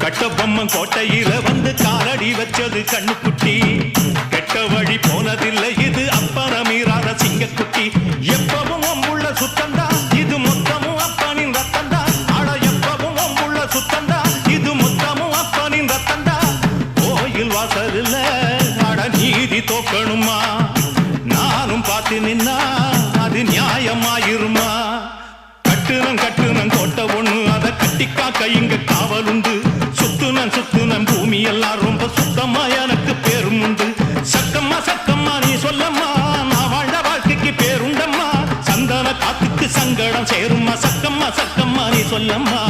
கட்டபொம்மன் கோட்டையில வந்து காலடி வச்சது கண்ணுக்குட்டி. கெட்ட வழி போனதில்லை இது அப்பன மீறாத சிங்கக்குட்டி. எப்பவும் அம்புள்ள சுத்தந்தா இது மொத்தமும் அப்பனின் ரத்தந்தா. ஆட எப்பவும் அம்புள்ள சுத்தந்தா இது மொத்தமும் அப்பனின் ரத்தந்தா. கோயில் வாசல்ல ஆட நீதி தோக்கணுமா? நானும் பார்த்து நின்னா அது நியாயமாயிருமா? கட்டுனம் கோட்டை ஒண்ணு அதை கட்டிக்காக்க இங்க காவல் உண்டு. சுத்துனன் பூமி எல்லாம் ரொம்ப சுத்தமா எனக்கு பேரும் உண்டு. சக்கம்மா நீ சொல்லம்மா நான் வாழ்ந்த வாழ்க்கைக்கு பேருண்டம்மா. சந்தன காத்துக்கு சங்கடம் சேரும்மா. சக்கம்மா நீ சொல்லம்மா